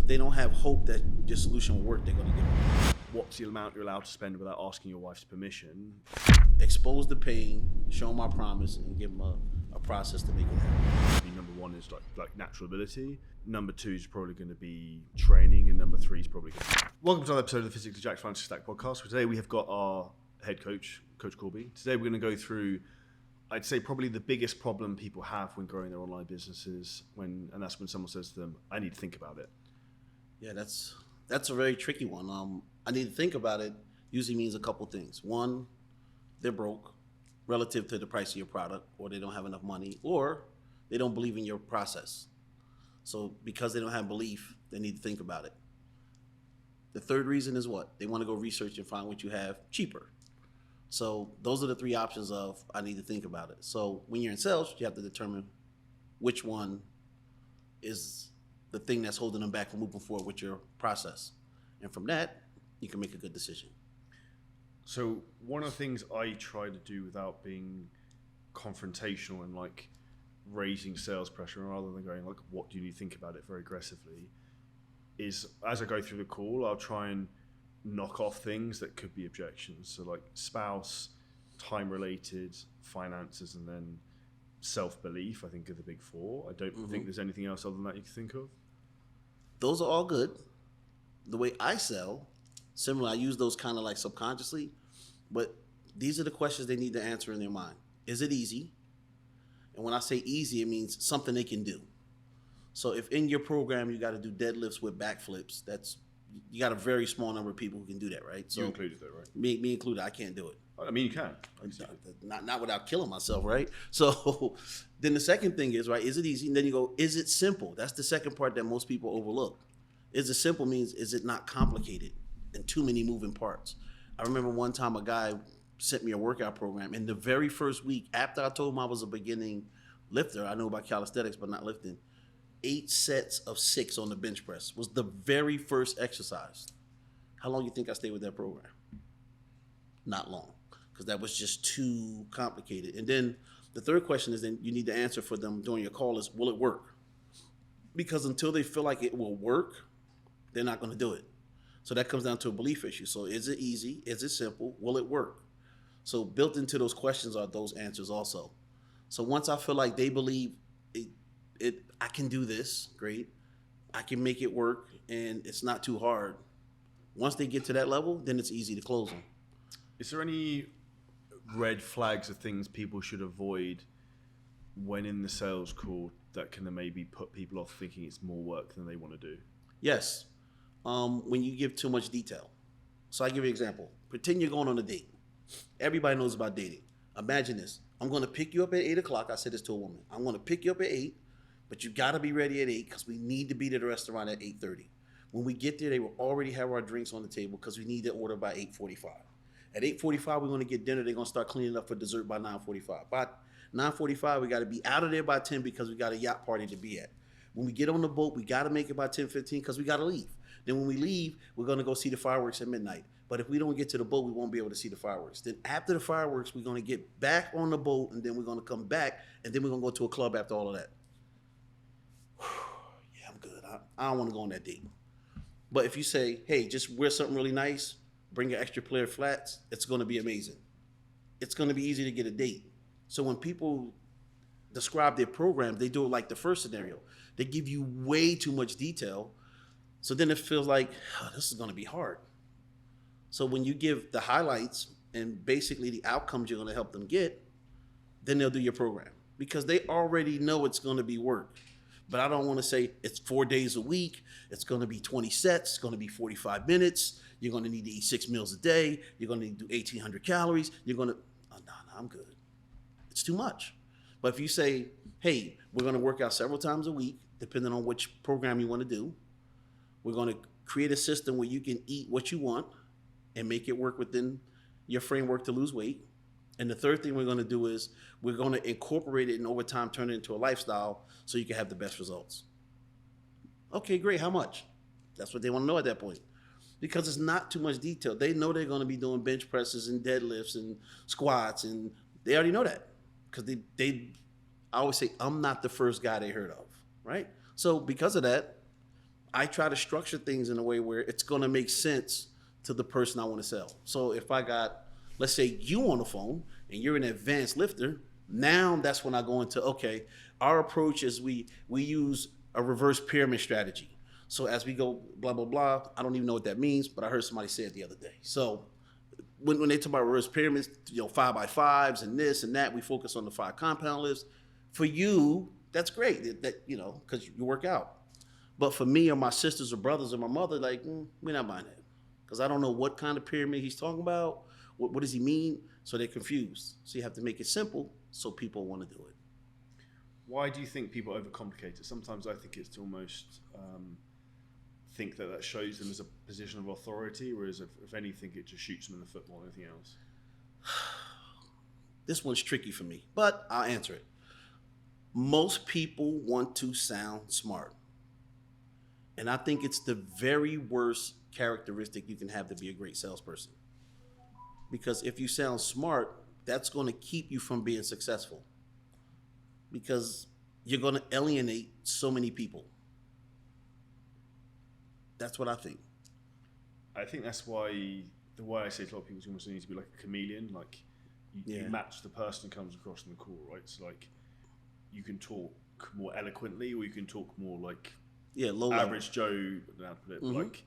if they don't have hope that your solution will work, they're going to give up. What's the amount you're allowed to spend without asking your wife's permission? Expose the pain, show them our promise, and give them a process to make it happen. Number one is like natural ability. Number two is probably going to be training, and number three is probably going to be... Welcome to another episode of the Physics to Jack's Financial Stack podcast. Today we have got our head coach, Coach Korby. Today we're going to go through, I'd say, probably the biggest problem people have when growing their online businesses, and that's when someone says to them, I need to think about it. Yeah, that's a very tricky one. I need to think about it usually means a couple things. One, they're broke relative to the price of your product, or they don't have enough money, or they don't believe in your process. So because they don't have belief, they need to think about it. The third reason is what? They want to go research and find what you have cheaper. So those are the three options of I need to think about it. So when you're in sales, you have to determine which one is the thing that's holding them back from moving forward with your process. And from that, you can make a good decision. So one of the things I try to do without being confrontational and like raising sales pressure, rather than going like, what do you need to think about it very aggressively, is as I go through the call, I'll try and knock off things that could be objections. So like spouse, time related, finances, and then self-belief, I think are the big four. I don't think there's anything else other than that you can think of. Those are all good. The way I sell, similar, I use those kind of like subconsciously, but these are the questions they need to answer in their mind. Is it easy? And when I say easy, it means something they can do. So if in your program you got to do deadlifts with backflips, you got a very small number of people who can do that, right? So you included that, right? Me included, I can't do it. I mean, you can. Not without killing myself, right? So then the second thing is, right, is it easy? And then you go, is it simple? That's the second part that most people overlook. Is it simple means, is it not complicated and too many moving parts? I remember one time a guy sent me a workout program, and the very first week after I told him I was a beginning lifter, I knew about calisthenics but not lifting, 8 sets of 6 on the bench press was the very first exercise. How long do you think I stayed with that program? Not long, because that was just too complicated. And then the third question is then you need to answer for them during your call is, will it work? Because until they feel like it will work, they're not going to do it. So that comes down to a belief issue. So is it easy? Is it simple? Will it work? So built into those questions are those answers also. So once I feel like they believe I can do this, great, I can make it work, and it's not too hard. Once they get to that level, then it's easy to close them. Is there any red flags of things people should avoid when in the sales call that can maybe put people off thinking it's more work than they want to do? Yes. When you give too much detail. So I give you an example. Pretend you're going on a date. Everybody knows about dating. Imagine this. I'm going to pick you up at 8 o'clock. I said this to a woman. I'm going to pick you up at 8, but you got to be ready at 8 because we need to be to the restaurant at 8:30. When we get there, they will already have our drinks on the table because we need to order by 8:45. At 8:45, we're going to get dinner. They're going to start cleaning up for dessert by 9:45. By 9:45, we got to be out of there by 10 because we got a yacht party to be at. When we get on the boat, we got to make it by 10:15 because we got to leave. Then when we leave, we're going to go see the fireworks at midnight. But if we don't get to the boat, we won't be able to see the fireworks. Then after the fireworks, we're going to get back on the boat, and then we're going to come back, and then we're going to go to a club after all of that. Yeah, I'm good. I don't want to go on that date. But if you say, hey, just wear something really nice, bring your extra pair of flats, it's going to be amazing. It's going to be easy to get a date. So when people describe their program, they do it like the first scenario. They give you way too much detail. So then it feels like, oh, this is going to be hard. So when you give the highlights and basically the outcomes you're going to help them get, then they'll do your program because they already know it's going to be work. But I don't want to say it's 4 days a week. It's going to be 20 sets. It's going to be 45 minutes. You're going to need to eat 6 meals a day. You're going to need to do 1,800 calories. You're going to, oh, no, I'm good. It's too much. But if you say, hey, we're going to work out several times a week, depending on which program you want to do, we're going to create a system where you can eat what you want and make it work within your framework to lose weight. And the third thing we're going to do is we're going to incorporate it and over time turn it into a lifestyle so you can have the best results. Okay, great. How much? That's what they want to know at that point. Because it's not too much detail. They know they're going to be doing bench presses and deadlifts and squats, and they already know that. Because I always say, I'm not the first guy they heard of, right? So because of that, I try to structure things in a way where it's going to make sense to the person I want to sell. So if I got, let's say, you on the phone and you're an advanced lifter, now that's when I go into, okay, our approach is we use a reverse pyramid strategy. So as we go blah, blah, blah, I don't even know what that means, but I heard somebody say it the other day. So when they talk about reverse pyramids, 5x5s and this and that, we focus on the 5 compound lifts. For you, that's great, that because you work out. But for me or my sisters or brothers or my mother, like, we're not buying that. Because I don't know what kind of pyramid he's talking about. What does he mean? So they're confused. So you have to make it simple so people want to do it. Why do you think people overcomplicate it? Sometimes I think it's to almost think that shows them as a position of authority, whereas if anything, it just shoots them in the foot more than anything else. This one's tricky for me, but I'll answer it. Most people want to sound smart. And I think it's the very worst characteristic you can have to be a great salesperson. Because if you sound smart, that's going to keep you from being successful. Because you're going to alienate so many people. That's what I think. I think that's why the way I say to a lot of people is you almost need to be like a chameleon. Like you match the person who comes across in the call, right? So like you can talk more eloquently, or you can talk more like low average Joe. Mm-hmm. Like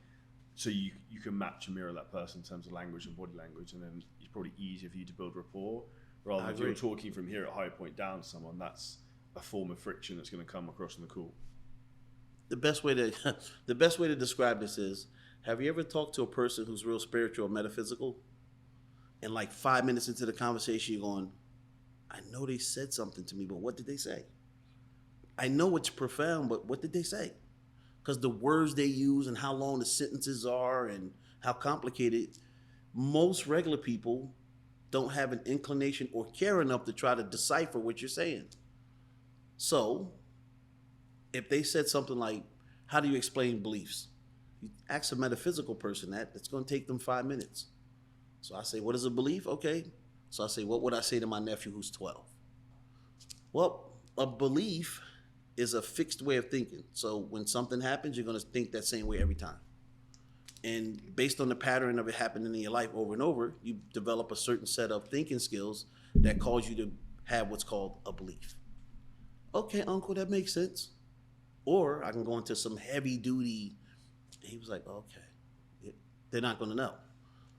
so you can match and mirror that person in terms of language and body language, and then it's probably easier for you to build rapport. Rather than if you're talking from here at high point down to someone, that's a form of friction that's going to come across in the call. The best way to describe this is, have you ever talked to a person who's real spiritual or metaphysical, and like 5 minutes into the conversation you're going, I know they said something to me, but what did they say? I know it's profound, but what did they say? Because the words they use and how long the sentences are and how complicated, most regular people don't have an inclination or care enough to try to decipher what you're saying. So if they said something like, how do you explain beliefs? You ask a metaphysical person that, it's going to take them 5 minutes. So I say, what is a belief? Okay. So I say, what would I say to my nephew who's 12? Well, a belief is a fixed way of thinking. So when something happens, you're going to think that same way every time. And based on the pattern of it happening in your life over and over, you develop a certain set of thinking skills that cause you to have what's called a belief. Okay, uncle, that makes sense. Or I can go into some heavy duty. He was like, okay, they're not going to know.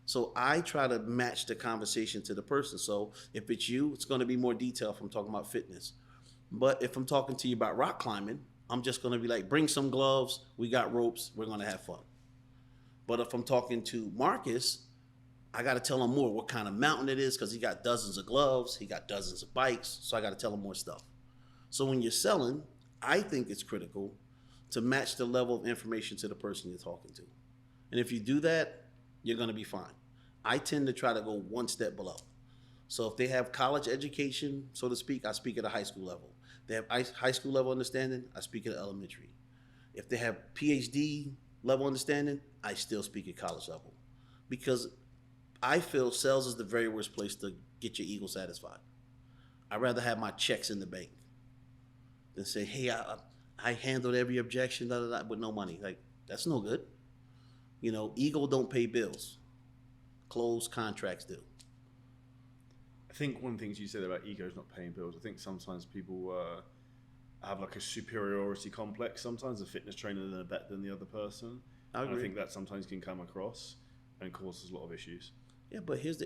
So I try to match the conversation to the person. So if it's you, it's going to be more detailed if I'm talking about fitness. But if I'm talking to you about rock climbing, I'm just going to be like, bring some gloves. We got ropes. We're going to have fun. But if I'm talking to Marcus, I got to tell him more what kind of mountain it is, because he got dozens of gloves. He got dozens of bikes. So I got to tell him more stuff. So when you're selling, I think it's critical to match the level of information to the person you're talking to. And if you do that, you're going to be fine. I tend to try to go one step below. So if they have college education, so to speak, I speak at a high school level. They have high school level understanding, I speak at elementary. If they have PhD level understanding, I still speak at college level. Because I feel sales is the very worst place to get your ego satisfied. I'd rather have my checks in the bank than say, hey, I handled every objection with no money. Like, that's no good. Ego don't pay bills. Closed contracts do. I think one of the things you said about ego is not paying bills. I think sometimes people have like a superiority complex. Sometimes a fitness trainer is better than the other person. I think that sometimes can come across and causes a lot of issues. Yeah, but here's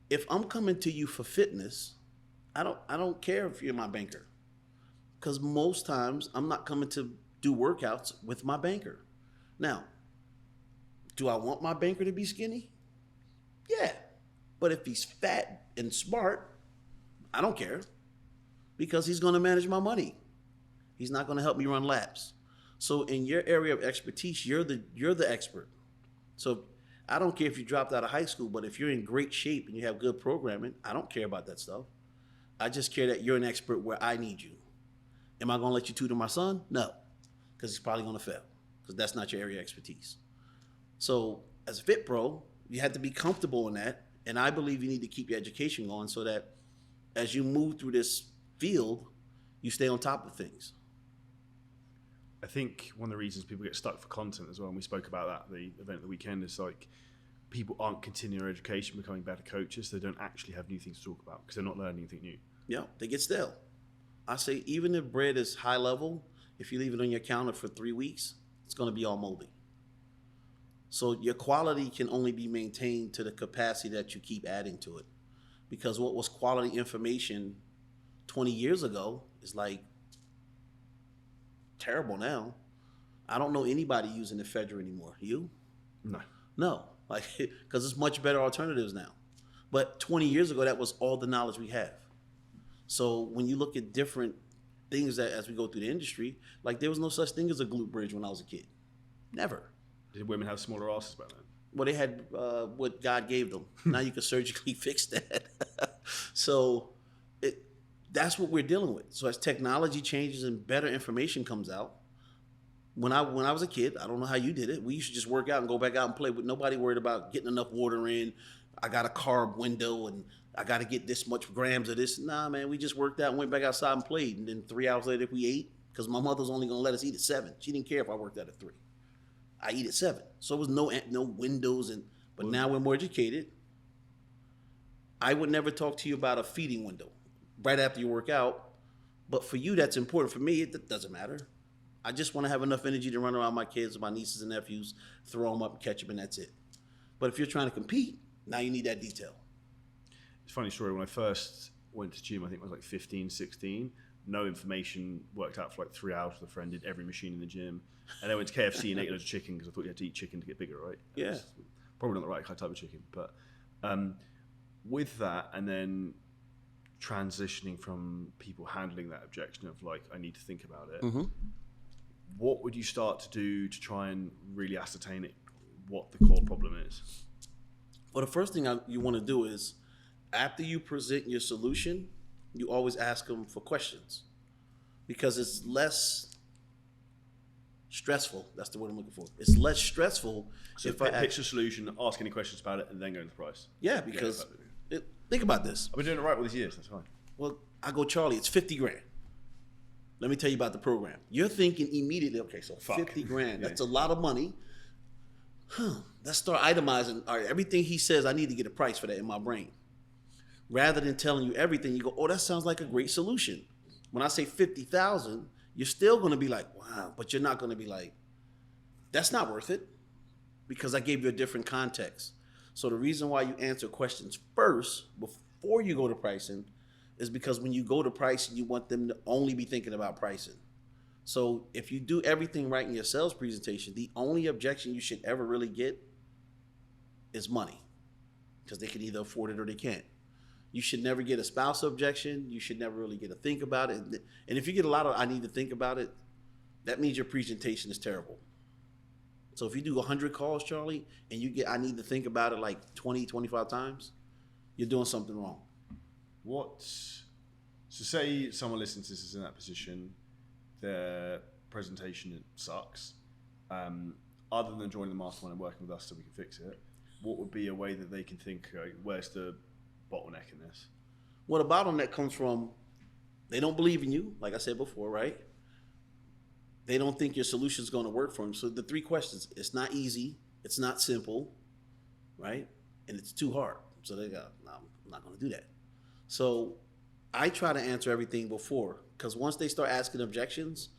if I'm coming to you for fitness, I don't care if you're my banker. Because most times I'm not coming to do workouts with my banker. Now, do I want my banker to be skinny? Yeah. But if he's fat and smart, I don't care, because he's going to manage my money. He's not going to help me run laps. So in your area of expertise, you're the expert. So I don't care if you dropped out of high school, but if you're in great shape and you have good programming, I don't care about that stuff. I just care that you're an expert where I need you. Am I going to let you tutor my son? No, because he's probably going to fail, because that's not your area of expertise. So as a Fit Pro, you have to be comfortable in that. And I believe you need to keep your education going so that as you move through this field, you stay on top of things. I think one of the reasons people get stuck for content as well, and we spoke about that at the event of the weekend, is like people aren't continuing their education, becoming better coaches. They don't actually have new things to talk about because they're not learning anything new. Yeah, they get stale. I say even if bread is high level, if you leave it on your counter for 3 weeks, it's going to be all moldy. So your quality can only be maintained to the capacity that you keep adding to it. Because what was quality information 20 years ago is like terrible now. I don't know anybody using the Fedra anymore. You? No. No, like because it's much better alternatives now. But 20 years ago, that was all the knowledge we have. So when you look at different things that as we go through the industry, like there was no such thing as a glute bridge when I was a kid. Never. Did women have smaller asses back then? Well, they had what God gave them. Now you can surgically fix that. So that's what we're dealing with. So as technology changes and better information comes out, when I was a kid, I don't know how you did it. We used to just work out and go back out and play with nobody worried about getting enough water in. I got a carb window and I got to get this much grams of this. Nah, man, we just worked out and went back outside and played. And then 3 hours later, we ate because my mother was only going to let us eat at 7. She didn't care if I worked out at 3. I eat at 7. So it was no windows. But now we're more educated. I would never talk to you about a feeding window right after you work out. But for you, that's important. For me, it doesn't matter. I just want to have enough energy to run around my kids, my nieces and nephews, throw them up and catch them, and that's it. But if you're trying to compete, now you need that detail. It's a funny story. When I first went to gym, I think I was like 15, 16. No information, worked out for like 3 hours with a friend, did every machine in the gym. And then went to KFC and ate loads of chicken because I thought you had to eat chicken to get bigger, right? Yeah. Probably not the right type of chicken. But with that, and then transitioning from people handling that objection of like, I need to think about it. Mm-hmm. What would you start to do to try and really ascertain it, what the core problem is? Well, the first thing you want to do is after you present your solution, you always ask them for questions because it's less stressful. That's the word I'm looking for. It's less stressful So if I pitch the solution, ask any questions about it, and then go into the price. Yeah, because think about this. I've been doing it right all these years. That's fine. Well, I go, Charlie, it's 50 grand. Let me tell you about the program. You're thinking immediately, okay, so 50 grand. That's a lot of money. Let's start itemizing. All right, everything he says, I need to get a price for that in my brain. Rather than telling you everything, you go, oh, that sounds like a great solution. When I say 50,000, you're still going to be like, wow, but you're not going to be like, that's not worth it because I gave you a different context. So the reason why you answer questions first before you go to pricing is because when you go to pricing, you want them to only be thinking about pricing. So if you do everything right in your sales presentation, the only objection you should ever really get is money because they can either afford it or they can't. You should never get a spouse objection. You should never really get a think about it. And if you get a lot of I need to think about it, that means your presentation is terrible. So if you do 100 calls, Charlie, and you get I need to think about it like 20, 25 times, you're doing something wrong. So say someone listening to this is in that position, their presentation sucks. Other than joining the mastermind and working with us so we can fix it, what would be a way that they can think, where's the bottleneck in this? Well, the bottleneck comes from they don't believe in you, like I said before, right? They don't think your solution is going to work for them. So the 3 questions, it's not easy, it's not simple, right? And it's too hard. So they go, no, I'm not going to do that. So I try to answer everything before because once they start asking objections,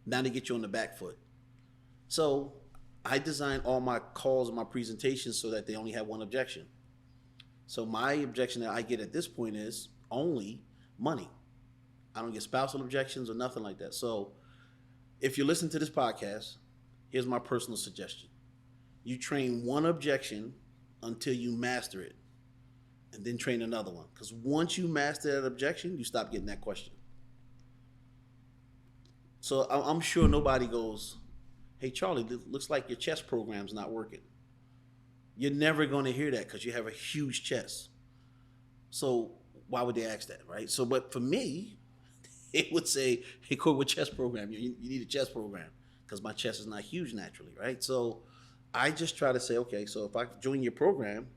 now they get you on the back foot. So I design all my calls and my presentations so that they only have one objection. So my objection that I get at this point is only money. I don't get spousal objections or nothing like that. So if you listen to this podcast, here's my personal suggestion. You train one objection until you master it, and then train another one. Because once you master that objection, you stop getting that question. So I'm sure nobody goes, hey, Charlie, it looks like your chess program's not working. You're never going to hear that because you have a huge chest. So why would they ask that, right? So, but for me, it would say, hey, Korby, what chess program? You need a chess program because my chest is not huge naturally, right? So I just try to say, okay, so if I join your program,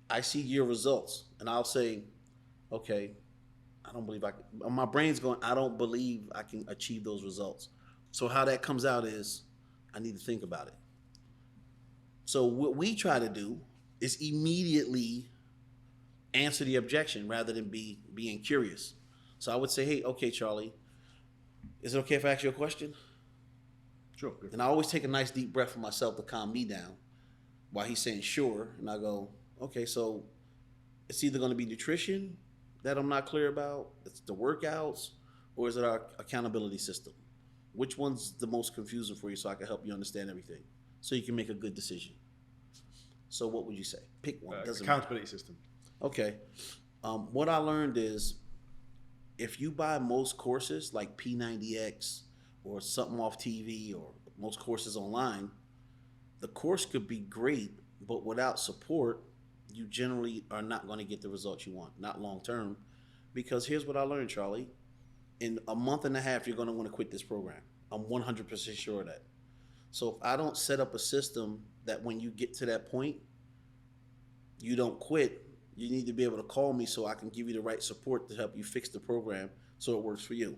I see your results, and I'll say, okay, I don't believe I can. My brain's going, I don't believe I can achieve those results. So how that comes out is, I need to think about it. So what we try to do is immediately answer the objection rather than being curious. So I would say, hey, okay, Charlie, is it okay if I ask you a question? Sure. And I always take a nice deep breath for myself to calm me down while he's saying sure. And I go, okay, so it's either going to be nutrition that I'm not clear about, it's the workouts, or is it our accountability system? Which one's the most confusing for you so I can help you understand everything so you can make a good decision? So what would you say? Pick one. Accountability system. Okay. What I learned is if you buy most courses like P90X or something off TV or most courses online, the course could be great, but without support, you generally are not going to get the results you want, not long term. Because here's what I learned, Charlie. In a month and a half, you're going to want to quit this program. I'm 100% sure of that. So if I don't set up a system that when you get to that point, you don't quit, you need to be able to call me so I can give you the right support to help you fix the program so it works for you.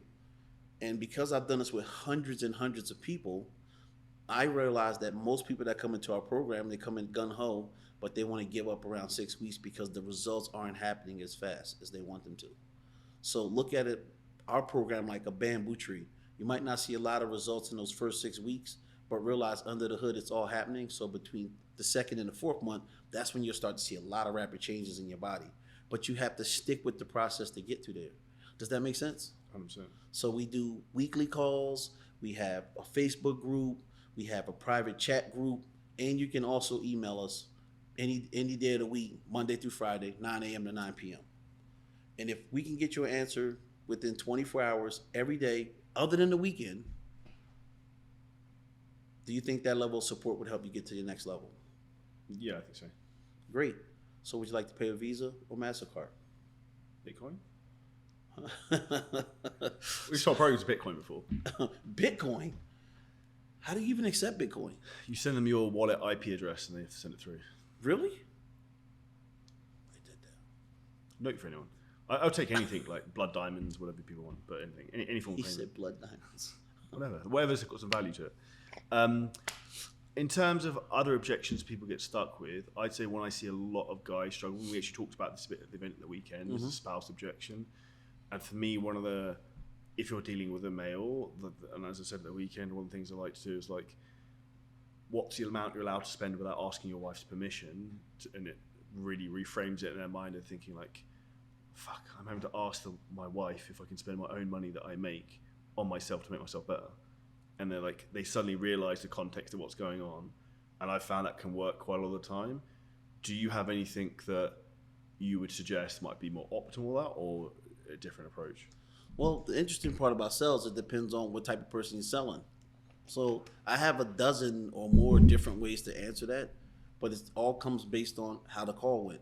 And because I've done this with hundreds and hundreds of people, I realized that most people that come into our program, they come in gung-ho, but they want to give up around 6 weeks because the results aren't happening as fast as they want them to. So look at it, our program, like a bamboo tree. You might not see a lot of results in those first 6 weeks, but realize under the hood it's all happening. So between the second and the fourth month, that's when you'll start to see a lot of rapid changes in your body. But you have to stick with the process to get to there. Does that make sense? 100%. So we do weekly calls, we have a Facebook group, we have a private chat group, and you can also email us any day of the week, Monday through Friday, 9 a.m. to 9 p.m. And if we can get you an answer within 24 hours every day, other than the weekend, do you think that level of support would help you get to your next level? Yeah, I think so. Great. So would you like to pay with Visa or MasterCard? Bitcoin? We've sold programs of Bitcoin before. Bitcoin? How do you even accept Bitcoin? You send them your wallet IP address and they have to send it through. Really? I did that. Note for anyone. I'll take anything like blood diamonds, whatever people want, but anything, any form of He payment. said blood diamonds. Whatever's got some value to it. In terms of other objections people get stuck with, I'd say when I see a lot of guys struggle, we actually talked about this a bit at the event at the weekend, is the spouse objection. And for me, one of the, if you're dealing with a male, and as I said at the weekend, one of the things I like to do is like, what's the amount you're allowed to spend without asking your wife's permission? And it really reframes it in their mind of thinking like, fuck, I'm having to ask my wife if I can spend my own money that I make on myself to make myself better. And they're like, they suddenly realize the context of what's going on. And I found that can work quite a lot of the time. Do you have anything that you would suggest might be more optimal that, or a different approach? Well, the interesting part about sales, it depends on what type of person you're selling. So I have a dozen or more different ways to answer that, but it all comes based on how the call went.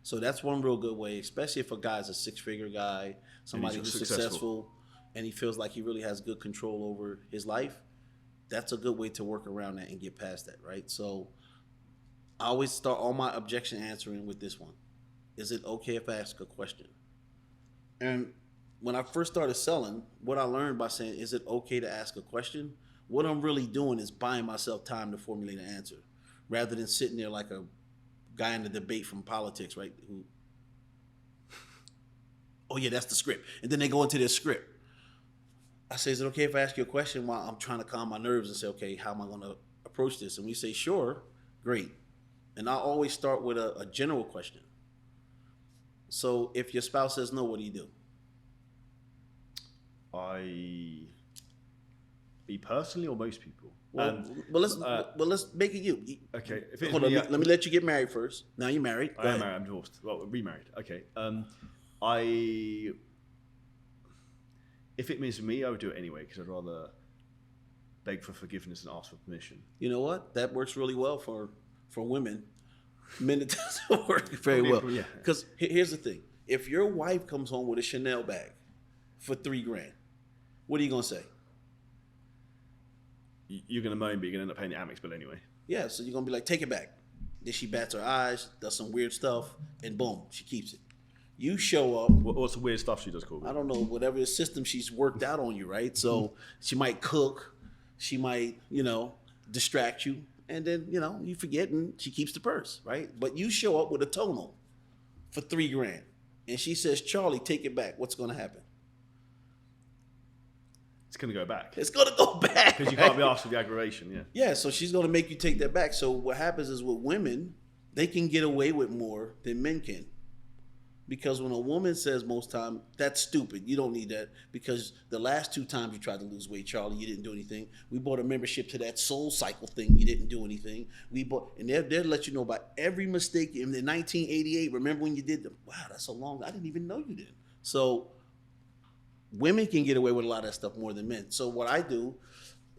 So that's one real good way, especially if a guy's a six-figure guy, somebody who's successful, and he feels like he really has good control over his life. That's a good way to work around that and get past that, right? So I always start all my objection answering with this one. Is it okay if I ask a question? And when I first started selling, what I learned by saying, is it okay to ask a question? What I'm really doing is buying myself time to formulate an answer rather than sitting there like a guy in the debate from politics, right? Who, oh yeah, that's the script. And then they go into their script. I say, is it okay if I ask you a question while I'm trying to calm my nerves and say, okay, how am I going to approach this? And we say, sure, great. And I always start with a general question. So if your spouse says no, what do you do? Me personally or most people? Well, let's make it you. Okay. Hold on, let me let you get married first. Now you're married. I am married. I'm divorced. Well, remarried. Okay. If it means me, I would do it anyway because I'd rather beg for forgiveness and ask for permission. You know what? That works really well for women. Men, it doesn't work very well. Because here's the thing: if your wife comes home with a Chanel bag for $3,000, what are you gonna say? You're gonna moan, but you're gonna end up paying the Amex bill anyway. Yeah, so you're gonna be like, take it back. Then she bats her eyes, does some weird stuff, and boom, she keeps it. You show up. What's the weird stuff she does, Korby? I don't know, whatever the system she's worked out on you, right? So she might cook, She might, distract you, and then, you forget, and she keeps the purse, right? But you show up with a tonal for $3,000, and she says, Charlie, take it back. What's going to happen? It's going to go back. It's going to go back. Because you can't be asked for the aggravation, yeah. Yeah, so she's going to make you take that back. So what happens is with women, they can get away with more than men can. Because when a woman says most time, that's stupid. You don't need that. Because the last 2 times you tried to lose weight, Charlie, you didn't do anything. We bought a membership to that Soul Cycle thing. You didn't do anything. And they'll let you know about every mistake. In the 1988, remember when you did them? Wow, that's so long. I didn't even know you did. So women can get away with a lot of that stuff more than men. So what I do,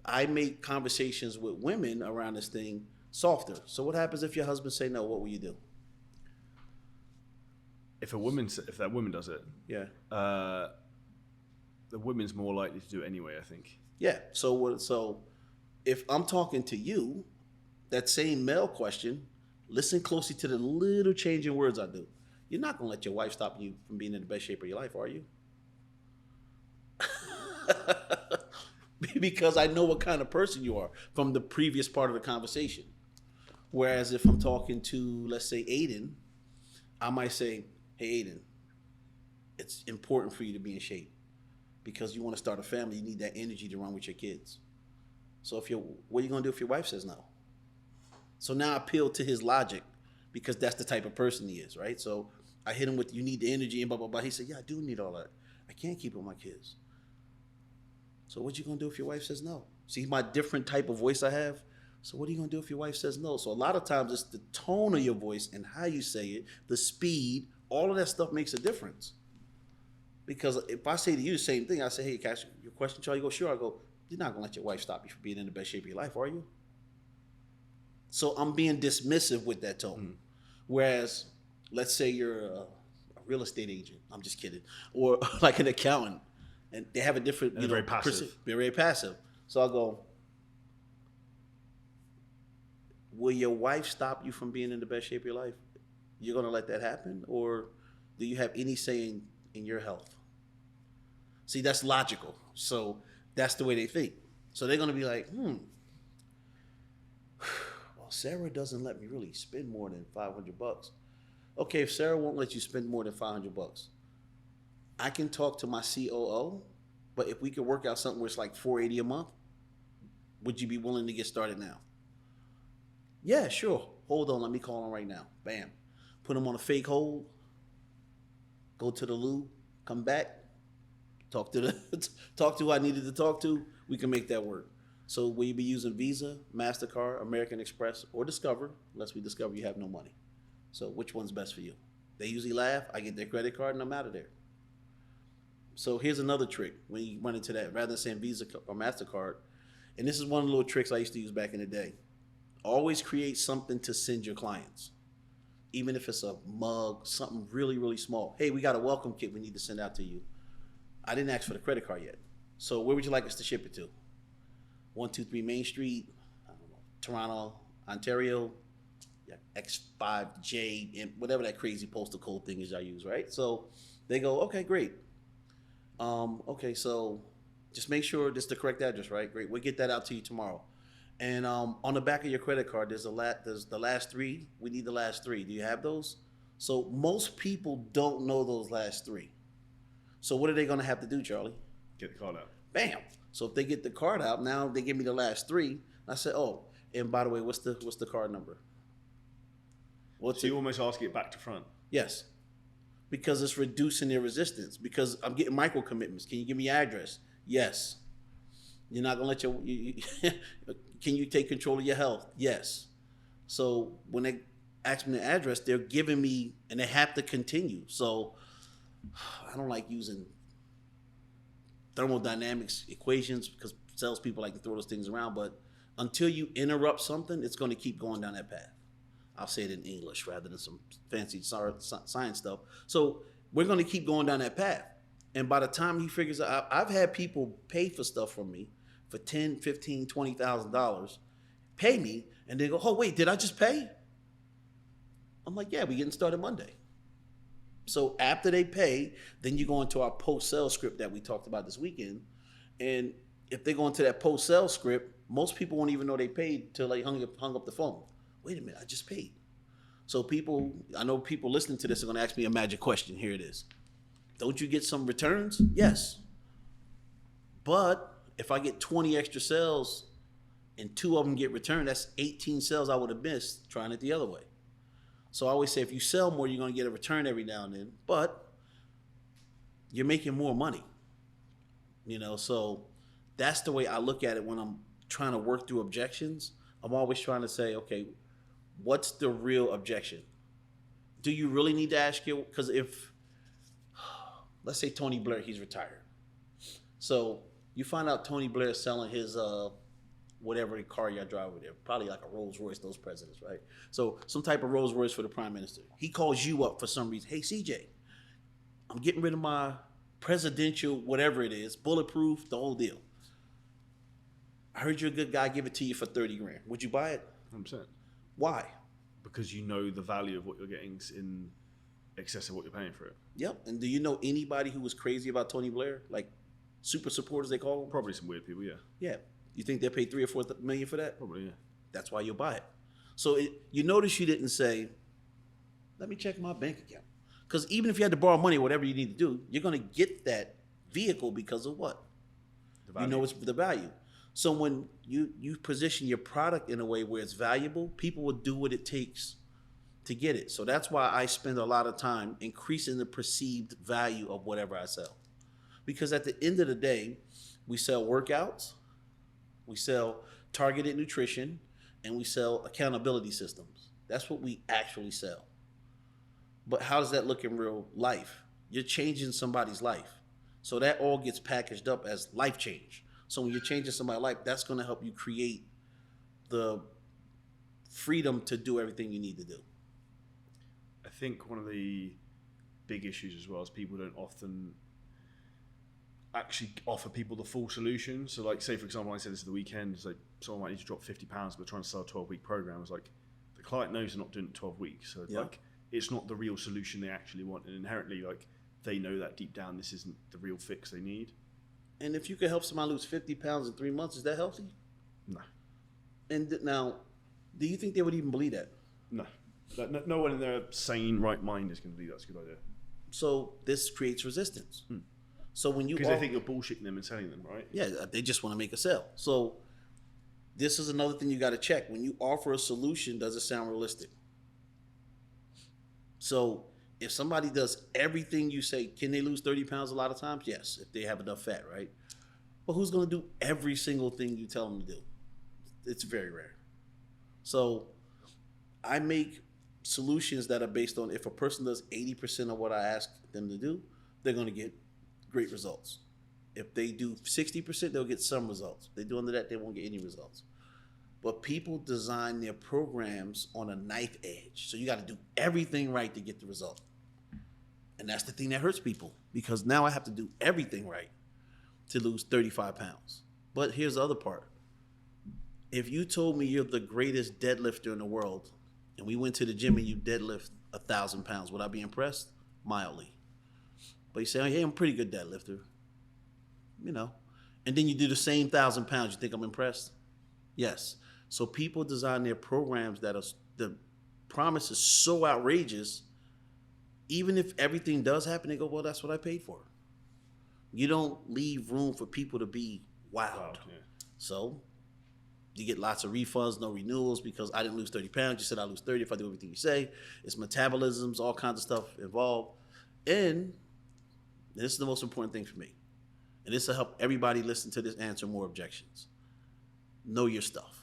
I make conversations with women around this thing softer. So what happens if your husband say no? What will you do? If that woman does it, Yeah. The woman's more likely to do it anyway, I think. Yeah. So if I'm talking to you, that same male question, listen closely to the little change in words I do. You're not going to let your wife stop you from being in the best shape of your life, are you? Because I know what kind of person you are from the previous part of the conversation. Whereas if I'm talking to, let's say, Aiden, I might say, hey, Aiden, it's important for you to be in shape because you want to start a family. You need that energy to run with your kids. So what are you going to do if your wife says no? So now I appeal to his logic because that's the type of person he is, right? So I hit him with, you need the energy and blah, blah, blah. He said, yeah, I do need all that. I can't keep it with my kids. So what you going to do if your wife says no? See my different type of voice I have? So what are you going to do if your wife says no? So a lot of times it's the tone of your voice and how you say it, the speed, all of that stuff makes a difference. Because if I say to you the same thing, I say, hey, Cash, your question, Charlie, you go, sure. I go, you're not going to let your wife stop you from being in the best shape of your life, are you? So I'm being dismissive with that tone. Mm-hmm. Whereas, let's say you're a real estate agent. I'm just kidding. Or like an accountant. And they have a different, very passive. They're very passive. So I'll go, will your wife stop you from being in the best shape of your life? You're going to let that happen? Or do you have any say in your health? See, that's logical. So that's the way they think. So they're going to be like, well, Sarah doesn't let me really spend more than $500. Okay, if Sarah won't let you spend more than $500, I can talk to my COO, but if we could work out something where it's like $480 a month, would you be willing to get started now? Yeah, sure. Hold on, let me call him right now. Bam. Put him on a fake hold. Go to the loo. Come back. Talk to who I needed to talk to. We can make that work. So will you be using Visa, MasterCard, American Express, or Discover? Unless we discover you have no money. So which one's best for you? They usually laugh. I get their credit card and I'm out of there. So here's another trick when you run into that. Rather than saying Visa or MasterCard, and this is one of the little tricks I used to use back in the day. Always create something to send your clients. Even if it's a mug, something really, really small. Hey, we got a welcome kit we need to send out to you. I didn't ask for the credit card yet. So where would you like us to ship it to? 123 Main Street, I don't know, Toronto, Ontario, yeah, X5J, and whatever that crazy postal code thing is I use, right? So they go, okay, great. Okay, so just make sure this is the correct address, right? Great, we'll get that out to you tomorrow. And on the back of your credit card, there's the last 3. We need the last 3. Do you have those? So most people don't know those last 3. So what are they going to have to do, Charlie? Get the card out. Bam. So if they get the card out, now they give me the last 3. I said, oh, and by the way, what's the card number? So you almost ask it back to front. Yes. Because it's reducing their resistance. Because I'm getting micro commitments. Can you give me your address? Yes. You're not going to let can you take control of your health? Yes. So when they ask me the address, they're giving me, and they have to continue. So I don't like using thermodynamics equations because salespeople like to throw those things around. But until you interrupt something, it's going to keep going down that path. I'll say it in English rather than some fancy science stuff. So we're going to keep going down that path. And by the time he figures out, I've had people pay for stuff from me for $10,000, $15,000, $20,000, pay me, and they go, oh, wait, did I just pay? I'm like, yeah, we're getting started Monday. So after they pay, then you go into our post-sale script that we talked about this weekend, and if they go into that post-sale script, most people won't even know they paid till they hung up the phone. Wait a minute, I just paid. So I know people listening to this are going to ask me a magic question. Here it is. Don't you get some returns? Yes. But if I get 20 extra sales and 2 of them get returned, that's 18 sales I would have missed trying it the other way. So I always say if you sell more, you're going to get a return every now and then, but you're making more money. So that's the way I look at it when I'm trying to work through objections. I'm always trying to say, okay, what's the real objection? Do you really need to ask you? Because if, let's say Tony Blair, he's retired. So you find out Tony Blair is selling his whatever car you drive over there, probably like a Rolls Royce, those presidents, right? So some type of Rolls Royce for the prime minister. He calls you up for some reason. Hey, CJ, I'm getting rid of my presidential, whatever it is, bulletproof, the whole deal. I heard you're a good guy, give it to you for 30 grand. Would you buy it? 100%. Why? Because you know the value of what you're getting in excess of what you're paying for it. Yep. And do you know anybody who was crazy about Tony Blair? Like super supporters, they call them? Probably some weird people, yeah. Yeah. You think they paid $3 or $4 million for that? Probably, yeah. That's why you'll buy it. So you notice you didn't say, let me check my bank account. Because even if you had to borrow money, whatever you need to do, you're going to get that vehicle because of what? The value. You know it's the value. So when you position your product in a way where it's valuable, people will do what it takes to get it. So that's why I spend a lot of time increasing the perceived value of whatever I sell. Because at the end of the day, we sell workouts, we sell targeted nutrition, and we sell accountability systems. That's what we actually sell. But how does that look in real life? You're changing somebody's life. So that all gets packaged up as life change. So when you're changing somebody's life, that's going to help you create the freedom to do everything you need to do. I think one of the big issues as well is people don't often actually offer people the full solution. So like, say for example, I said this at the weekend, it's like someone might need to drop £50, but trying to sell a 12-week program. It's like the client knows they're not doing it 12 weeks. So like it's not the real solution they actually want. And inherently, like they know that deep down, this isn't the real fix they need. And if you could help somebody lose 50 pounds in 3 months, is that healthy? No. And now, do you think they would even believe that? No. No one in their sane right mind is going to believe that's a good idea. So this creates resistance. So when you because they think you're bullshitting them and selling them, right? Yeah, they just want to make a sale. So this is another thing you got to check. When you offer a solution, does it sound realistic? So if somebody does everything you say, can they lose 30 pounds a lot of times? Yes, if they have enough fat, right? But who's going to do every single thing you tell them to do? It's very rare. So I make solutions that are based on if a person does 80% of what I ask them to do, they're going to get great results. If they do 60%, they'll get some results. If they do under that, they won't get any results. But people design their programs on a knife edge. So you got to do everything right to get the result. And that's the thing that hurts people, because now I have to do everything right to lose 35 pounds. But here's the other part. If you told me you're the greatest deadlifter in the world, and we went to the gym and you deadlift 1,000 pounds, would I be impressed? Mildly. But you say, oh, hey, I'm a pretty good deadlifter. And then you do the same 1,000 pounds, you think I'm impressed? Yes. So people design their programs that are, the promise is so outrageous, even if everything does happen, they go, well, that's what I paid for. You don't leave room for people to be wowed. Yeah. So you get lots of refunds, no renewals, because I didn't lose 30 pounds. You said I lose 30 if I do everything you say. It's metabolisms, all kinds of stuff involved. And this is the most important thing for me. And this will help everybody listen to this answer more objections. Know your stuff.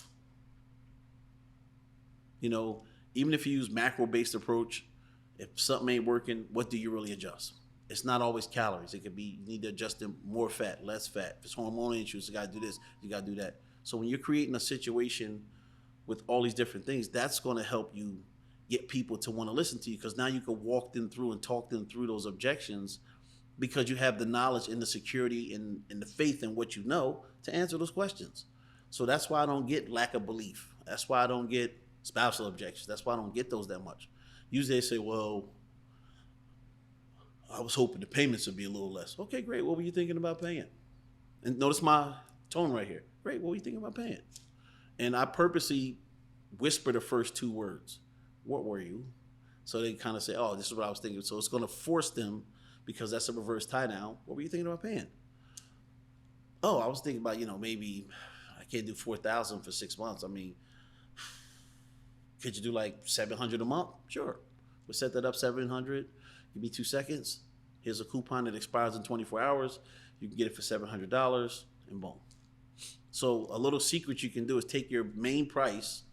Even if you use macro-based approach, if something ain't working, what do you really adjust? It's not always calories. It could be you need to adjust them more fat, less fat. If it's hormonal issues, you got to do this, you got to do that. So when you're creating a situation with all these different things, that's going to help you get people to want to listen to you, because now you can walk them through and talk them through those objections, because you have the knowledge and the security and the faith in what you know to answer those questions. So that's why I don't get lack of belief. That's why I don't get spousal objections. That's why I don't get those that much. Usually they say, well, I was hoping the payments would be a little less. Okay, great. What were you thinking about paying? And notice my tone right here. Great, what were you thinking about paying? And I purposely whisper the first 2 words. What were you? So they kind of say, oh, this is what I was thinking. So it's going to force them, because that's a reverse tie down. What were you thinking about paying? Oh, I was thinking about, maybe I can't do $4,000 for 6 months. I mean, could you do like $700 a month? Sure. We'll set that up, $700. Give me 2 seconds. Here's a coupon that expires in 24 hours. You can get it for $700, and boom. So a little secret you can do is take your main price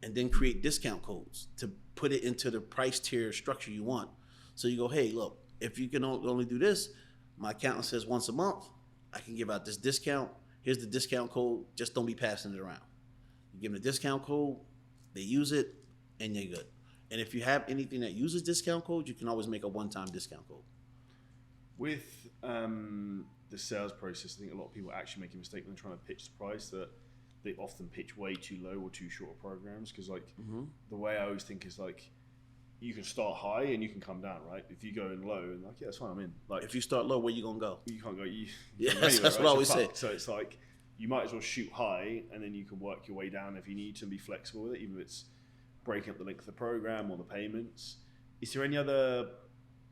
and then create discount codes to put it into the price tier structure you want. So you go, hey, look, if you can only do this, my accountant says once a month, I can give out this discount. Here's the discount code. Just don't be passing it around. You give them the discount code, they use it, and you're good. And if you have anything that uses discount code, you can always make a one-time discount code. With the sales process, I think a lot of people actually make a mistake when trying to pitch the price, that they often pitch way too low or too short of programs. Because the way I always think is like, you can start high and you can come down, right? If you go in low and like, yeah, that's fine, I'm in. Like, if you start low, where you gonna go? You can't go. That's what I always say. So it's like, you might as well shoot high, and then you can work your way down if you need to, and be flexible with it, even if it's breaking up the length of the program or the payments. Is there any other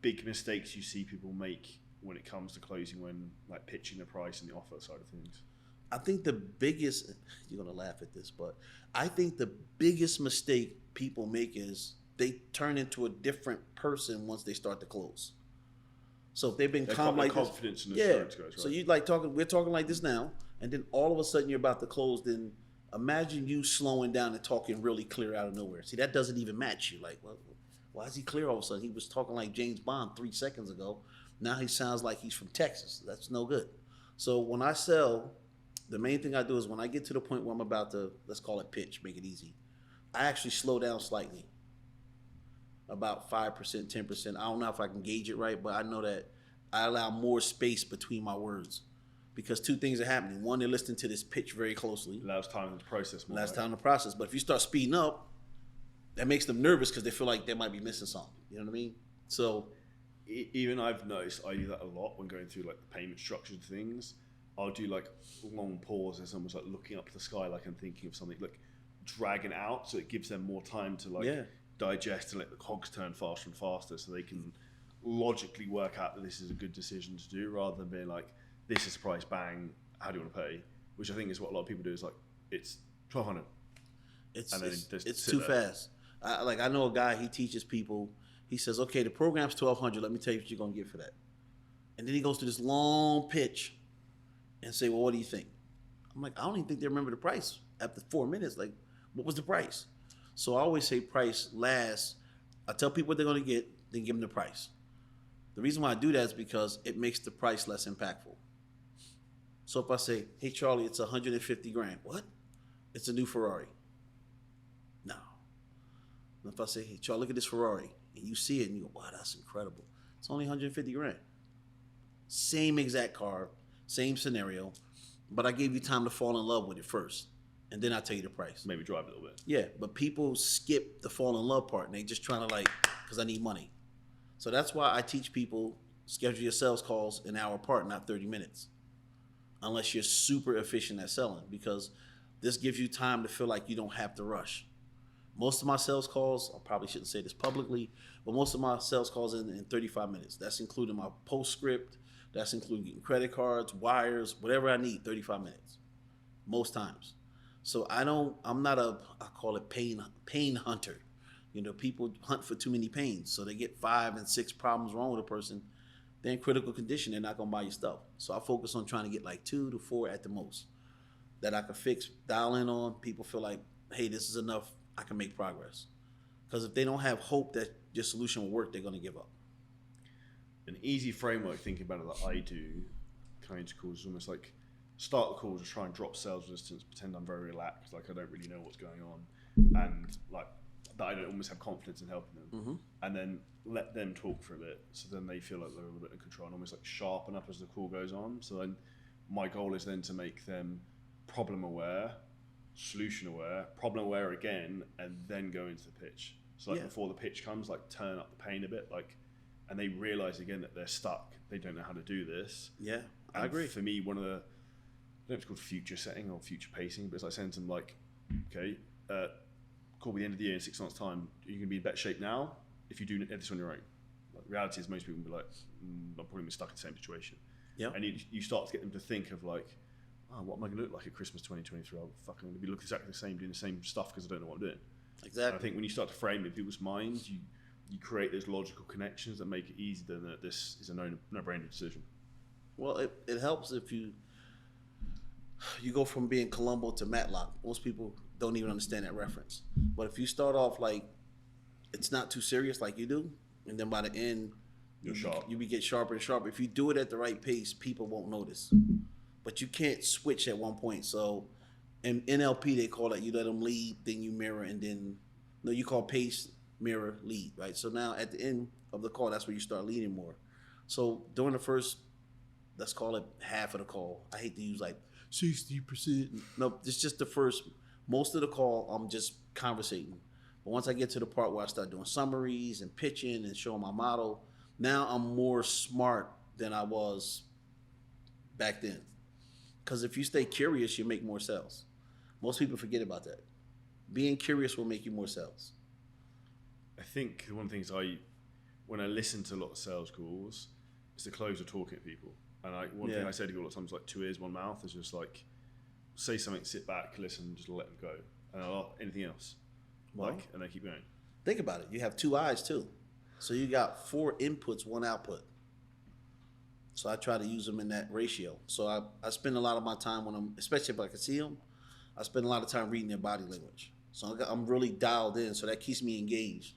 big mistakes you see people make when it comes to closing, when like pitching the price and the offer side of things? I think the biggest, you're gonna laugh at this, but I think the biggest mistake people make is they turn into a different person once they start to close. So if they've been calm like confidence this, and assurance goes, right? So you we're talking like this now, and then all of a sudden you're about to close. Then imagine you slowing down and talking really clear out of nowhere. See, that doesn't even match you. Like, well, why is he clear all of a sudden? He was talking like James Bond 3 seconds ago. Now he sounds like he's from Texas. That's no good. So when I sell, the main thing I do is when I get to the point where I'm about to, let's call it pitch, make it easy, I actually slow down slightly. About 5%, 10%. I don't know if I can gauge it right, but I know that I allow more space between my words, because 2 things are happening. One, they're listening to this pitch very closely. Allows time to process more. Time to process. But if you start speeding up, that makes them nervous because they feel like they might be missing something. You know what I mean? So even I've noticed I do that a lot when going through like the payment structured things. I'll do like long pauses, almost like looking up to the sky, like I'm thinking of something, like dragging out, so it gives them more time to like digest and let the cogs turn faster and faster, so they can logically work out that this is a good decision to do, rather than being like, this is the price, bang, how do you want to pay? Which I think is what a lot of people do, is like, it's $1,200. It's too fast. I know a guy, he teaches people, he says, okay, the program's $1,200, let me tell you what you're going to get for that. And then he goes through this long pitch and say, well, what do you think? I'm like, I don't even think they remember the price after 4 minutes. Like, what was the price? So I always say price last. I tell people what they're going to get, then give them the price. The reason why I do that is because it makes the price less impactful. So if I say, hey, Charlie, it's 150 grand. What? It's a new Ferrari. No. And if I say, hey, Charlie, look at this Ferrari, and you see it and you go, wow, that's incredible. It's only 150 grand. Same exact car, same scenario, but I gave you time to fall in love with it first, and then I'll tell you the price. Maybe drive it a little bit. Yeah, but people skip the fall in love part, and they just trying to like, because I need money. So that's why I teach people, schedule your sales calls an hour apart, not 30 minutes. Unless you're super efficient at selling, because this gives you time to feel like you don't have to rush. Most of my sales calls, I probably shouldn't say this publicly, but most of my sales calls in 35 minutes. That's including my postscript. That's including getting credit cards, wires, whatever I need, 35 minutes. Most times. So I'm not I call it pain hunter. You know, people hunt for too many pains. So they get 5 and 6 problems wrong with a person. They're in critical condition. They're not going to buy your stuff. So I focus on trying to get like 2 to 4 at the most that I can fix, dial in on. People feel like, hey, this is enough. I can make progress. Because if they don't have hope that your solution will work, they're going to give up. An easy framework thinking about it that I do kind of calls is almost like start the call, just try and drop sales resistance, pretend I'm very relaxed, like I don't really know what's going on, and like that I don't almost have confidence in helping them, and then let them talk for a bit, so then they feel like they're a little bit in control and almost like sharpen up as the call goes on. So then my goal is then to make them problem aware, solution aware, problem aware again, and then go into the pitch. So like before the pitch comes, like turn up the pain a bit, like, and they realize again that they're stuck. They don't know how to do this. Yeah, I agree. For me, one of the, I know if it's called future setting or future pacing, but it's like saying to them like, okay, Korby, the end of the year in 6 months' time, you're going to be in better shape now if you do this on your own. Like, the reality is most people will be like, I'm probably going to be stuck in the same situation. Yeah. And you start to get them to think of like, oh, what am I going to look like at Christmas 2023? I'm fucking going to be looking exactly the same, doing the same stuff because I don't know what I'm doing. Exactly. And I think when you start to frame it in people's minds, you create those logical connections that make it easy then that this is a no-brainer decision. Well, it helps if you go from being Columbo to Matlock. Most people don't even understand that reference. But if you start off like it's not too serious like you do, and then by the end You're sharp. You get sharper and sharper. If you do it at the right pace, people won't notice. But you can't switch at one point. So in NLP they call it, you let them lead, then you mirror, and then you call pace, mirror, lead, right? So now at the end of the call, that's where you start leading more. So during the first, let's call it half of the call. I hate to use like 60%. No, it's just the first. Most of the call, I'm just conversating. But once I get to the part where I start doing summaries and pitching and showing my model, now I'm more smart than I was back then. Because if you stay curious, you make more sales. Most people forget about that. Being curious will make you more sales. I think one of the things when I listen to a lot of sales calls, is the closer talking to people. And one thing I say to people all the time is like 2 ears, 1 mouth. Is just like, say something, sit back, listen, just let them go. And anything else. Well, and they keep going. Think about it. You have 2 eyes too. So you got 4 inputs, 1 output. So I try to use them in that ratio. So I spend a lot of my time when especially if I can see them, I spend a lot of time reading their body language. So I'm really dialed in. So that keeps me engaged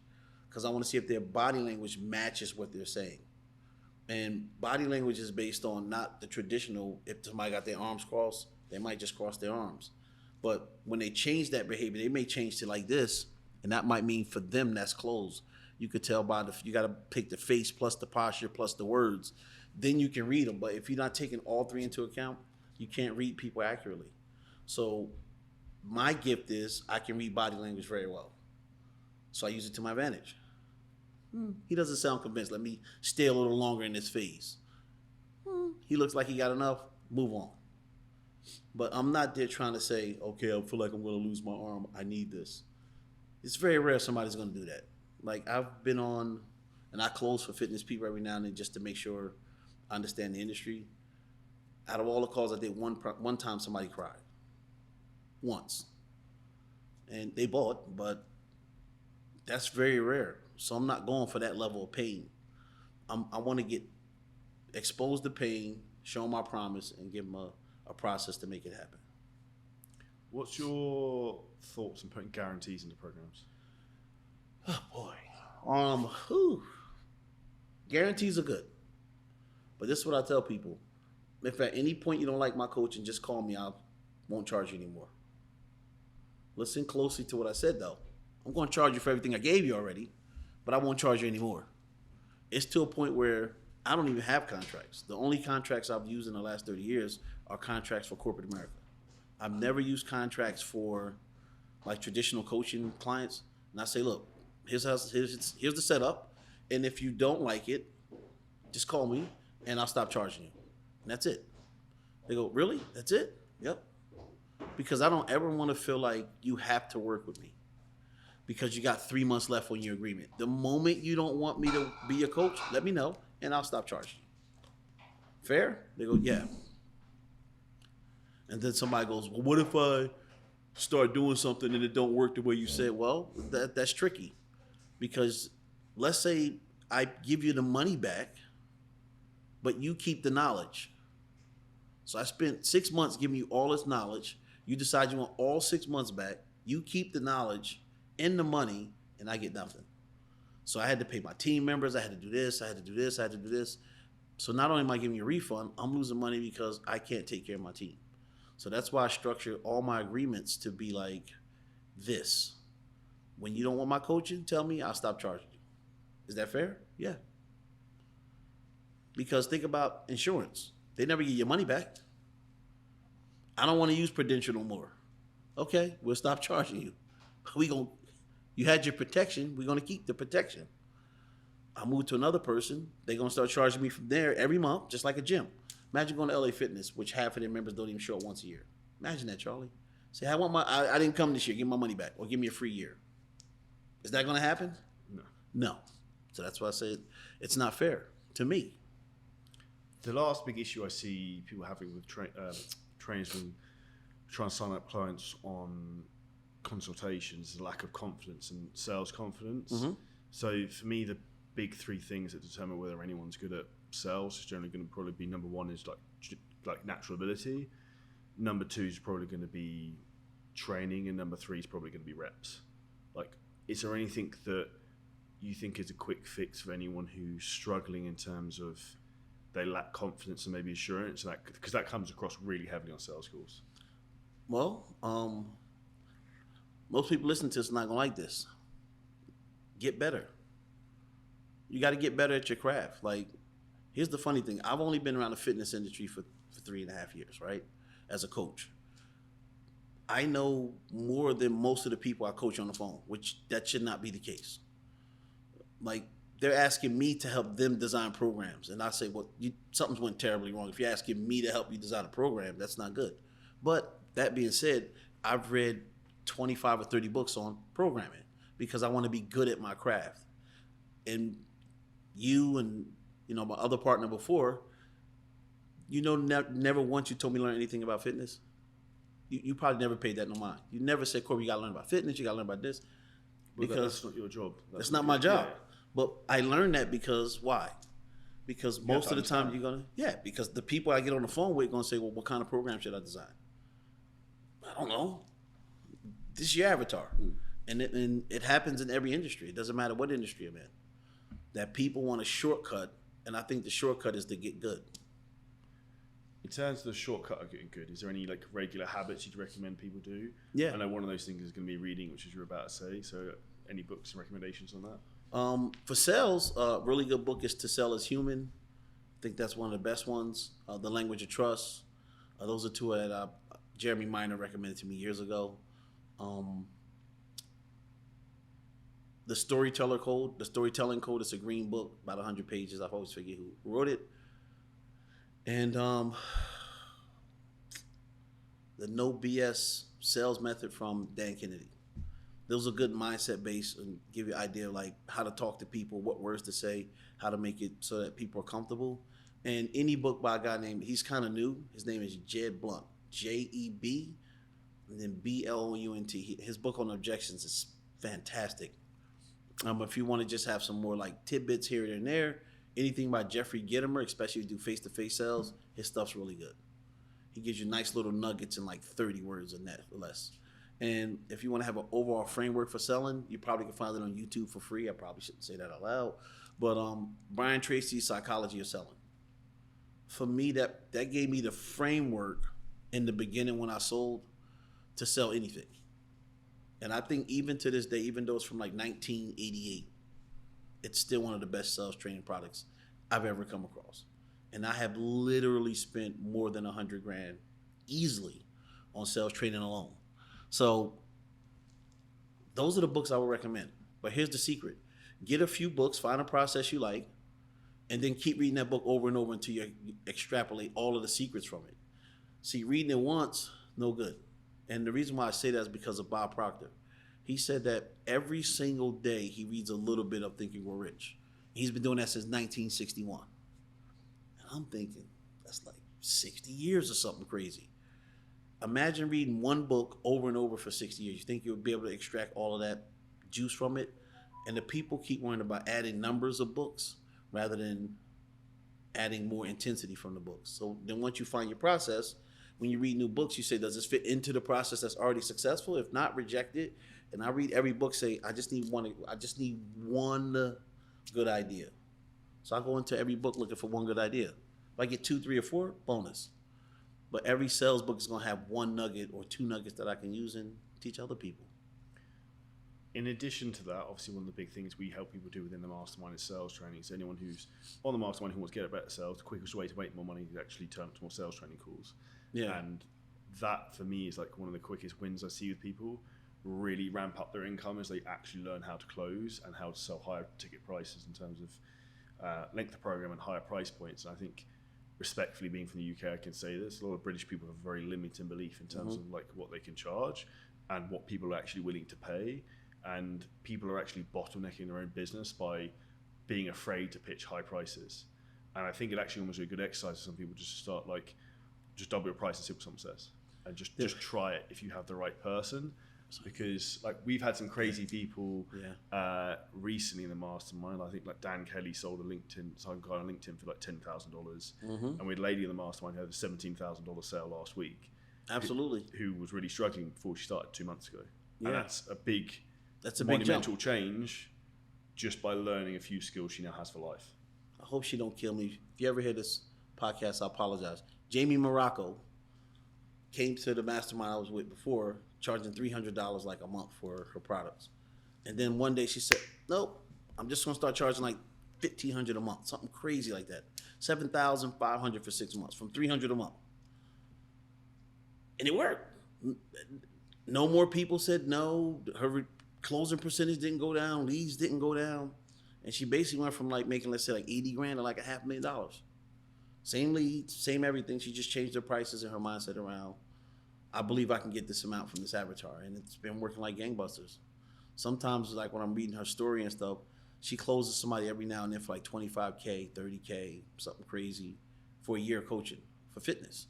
because I want to see if their body language matches what they're saying. And body language is based on not the traditional, if somebody got their arms crossed, they might just cross their arms. But when they change that behavior, they may change to like this, and that might mean for them that's closed. You could tell by you got to pick the face plus the posture plus the words. Then you can read them. But if you're not taking all 3 into account, you can't read people accurately. So my gift is I can read body language very well. So I use it to my advantage. He doesn't sound convinced. Let me stay a little longer in this phase. He looks like he got enough. Move on. But I'm not there trying to say, okay, I feel like I'm going to lose my arm. I need this. It's very rare somebody's going to do that. Like I've been on, and I close for fitness people every now and then just to make sure I understand the industry. Out of all the calls I did, one time somebody cried. Once. And they bought, but that's very rare. So I'm not going for that level of pain. I want to get exposed to pain, show them my promise, and give them a process to make it happen. What's your thoughts on putting guarantees into programs? Oh boy. Guarantees are good. But this is what I tell people. If at any point you don't like my coaching, just call me. I won't charge you anymore. Listen closely to what I said though. I'm going to charge you for everything I gave you already, but I won't charge you anymore. It's to a point where I don't even have contracts. The only contracts I've used in the last 30 years are contracts for corporate America. I've never used contracts for like traditional coaching clients. And I say, look, here's the setup. And if you don't like it, just call me and I'll stop charging you. And that's it. They go, really? That's it? Yep. Because I don't ever want to feel like you have to work with me because you got 3 months left on your agreement. The moment you don't want me to be your coach, let me know and I'll stop charging you. Fair? They go, yeah. And then somebody goes, well, what if I start doing something and it don't work the way you said? Well, that's tricky because let's say I give you the money back, but you keep the knowledge. So I spent 6 months giving you all this knowledge. You decide you want all 6 months back. You keep the knowledge and the money, and I get nothing. So I had to pay my team members. I had to do this. I had to do this. I had to do this. So not only am I giving you a refund, I'm losing money because I can't take care of my team. So that's why I structure all my agreements to be like this. When you don't want my coaching, tell me, I'll stop charging you. Is that fair? Yeah. Because think about insurance. They never get your money back. I don't want to use Prudential no more. Okay, we'll stop charging you. You had your protection. We're going to keep the protection. I move to another person. They're going to start charging me from there every month, just like a gym. Imagine going to LA Fitness, which half of their members don't even show up once a year. Imagine that, Charlie. Say, I didn't come this year. Give me my money back, or give me a free year. Is that going to happen? No. No. So that's why I say it's not fair to me. The last big issue I see people having with trainers when trying to sign up clients on consultations is a lack of confidence and sales confidence. Mm-hmm. So for me, the big three things that determine whether anyone's good at sales is generally going to probably be number one is like natural ability. Number two is probably going to be training, and number three is probably going to be reps. Like, is there anything that you think is a quick fix for anyone who's struggling in terms of they lack confidence and maybe assurance, and because that comes across really heavily on sales calls? Well, most people listening to this are not gonna like this. Get better. You got to get better at your craft. Like, here's the funny thing: I've only been around the fitness industry for 3.5 years, right? As a coach, I know more than most of the people I coach on the phone, which that should not be the case. Like, they're asking me to help them design programs, and I say, well, something's went terribly wrong. If you're asking me to help you design a program, that's not good. But that being said, I've read 25 or 30 books on programming because I want to be good at my craft. And you and my other partner before, never once you told me to learn anything about fitness. You probably never paid that no mind. You never said, Korby, you got to learn about fitness. You got to learn about this. Because that's not your job. That's not my job. Yeah. But I learned that because why? Because most of the time because the people I get on the phone with are going to say, well, what kind of program should I design? I don't know. This is your avatar. And it happens in every industry. It doesn't matter what industry I'm in. That people want a shortcut, and I think the shortcut is to get good. In terms of the shortcut of getting good, is there any regular habits you'd recommend people do? Yeah. I know one of those things is going to be reading, which is you're about to say. So any books and recommendations on that? For sales, a really good book is To Sell Is Human. I think that's one of the best ones. The Language of Trust. Those are two that Jeremy Minor recommended to me years ago. The Storytelling Code is a green book, about 100 pages. I've always figured who wrote it. And the No BS Sales Method from Dan Kennedy. Those are good mindset based and give you an idea of how to talk to people, what words to say, how to make it so that people are comfortable. And any book by a guy he's kind of new. His name is Jed Blunt, Jeb, and then Blount. His book on objections is fantastic. If you want to just have some more tidbits here and there, anything by Jeffrey Gitomer, especially if you do face-to-face sales, his stuff's really good. He gives you nice little nuggets in 30 words or less. And if you want to have an overall framework for selling, you probably can find it on YouTube for free. I probably shouldn't say that out loud. But Brian Tracy's Psychology of Selling. For me, that gave me the framework in the beginning when I sold to sell anything. And I think even to this day, even though it's from 1988, it's still one of the best sales training products I've ever come across. And I have literally spent more than $100,000 easily on sales training alone. So those are the books I would recommend. But here's the secret. Get a few books, find a process you like, and then keep reading that book over and over until you extrapolate all of the secrets from it. See, reading it once, no good. And the reason why I say that is because of Bob Proctor. He said that every single day he reads a little bit of Think and Grow Rich. He's been doing that since 1961. And I'm thinking, that's 60 years or something crazy. Imagine reading one book over and over for 60 years. You think you'll be able to extract all of that juice from it? And the people keep worrying about adding numbers of books rather than adding more intensity from the books. So then once you find your process, when you read new books, you say, does this fit into the process that's already successful? If not, reject it. And I read every book, say, I just need one good idea. So I go into every book looking for one good idea. If I get 2, 3, or 4, bonus. But every sales book is going to have one nugget or 2 nuggets that I can use and teach other people. In addition to that, obviously one of the big things we help people do within the mastermind is sales training. So anyone who's on the mastermind who wants to get better sales, the quickest way to make more money is actually turn up to more sales training calls. Yeah. And that for me is one of the quickest wins I see with people really ramp up their income as they actually learn how to close and how to sell higher ticket prices in terms of length of program and higher price points. And I think respectfully being from the UK, I can say this. A lot of British people have a very limited belief in terms of like what they can charge and what people are actually willing to pay. And people are actually bottlenecking their own business by being afraid to pitch high prices. And I think it actually almost a good exercise for some people just to start like, just double your price and see what someone says. And just try it if you have the right person. Because like we've had some crazy people recently in the mastermind. I think like Dan Kelly sold some guy on LinkedIn for like $10,000. And we had a lady in the mastermind who had a $17,000 sale last week. Absolutely. Who was really struggling before she started 2 months ago. Yeah. And that's a big monumental change just by learning a few skills she now has for life. I hope she don't kill me. If you ever hear this podcast, I apologize. Jamie Morocco came to the mastermind I was with before, charging $300 like a month for her products. And then one day she said, nope, I'm just gonna start charging like $1,500 a month, something crazy like that. $7,500 for 6 months, from $300 a month. And it worked. No more people said no. Her closing percentage didn't go down, leads didn't go down. And she basically went from like making, let's say like 80 grand to like $500,000. Same leads, same everything. She just changed her prices and her mindset around. I believe I can get this amount from this avatar. And it's been working like gangbusters. Sometimes like when I'm reading her story and stuff, she closes somebody every now and then for like 25K, 30K, something crazy for a year of coaching for fitness.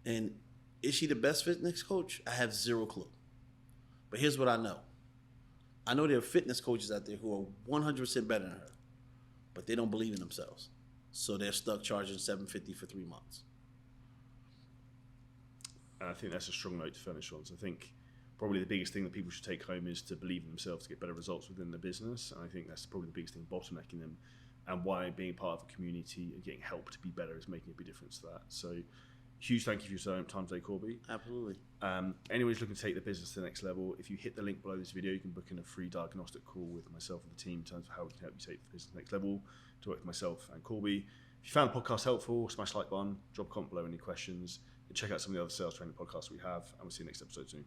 And is she the best fitness coach? I have zero clue. But here's what I know. I know there are fitness coaches out there who are 100% better than her, but they don't believe in themselves. So they're stuck charging $750 for 3 months. And I think that's a strong note to finish on. So I think probably the biggest thing that people should take home is to believe in themselves to get better results within the business. And I think that's probably the biggest thing, bottlenecking them, and why being part of a community and getting help to be better is making a big difference to that. So huge thank you for your time today, Korby. Absolutely. Anyone who's looking to take the business to the next level, if you hit the link below this video, you can book in a free diagnostic call with myself and the team in terms of how we can help you take the business to the next level, to work with myself and Korby. If you found the podcast helpful, smash the like button, drop a comment below any questions, and check out some of the other sales training podcasts we have, and we'll see you next episode soon.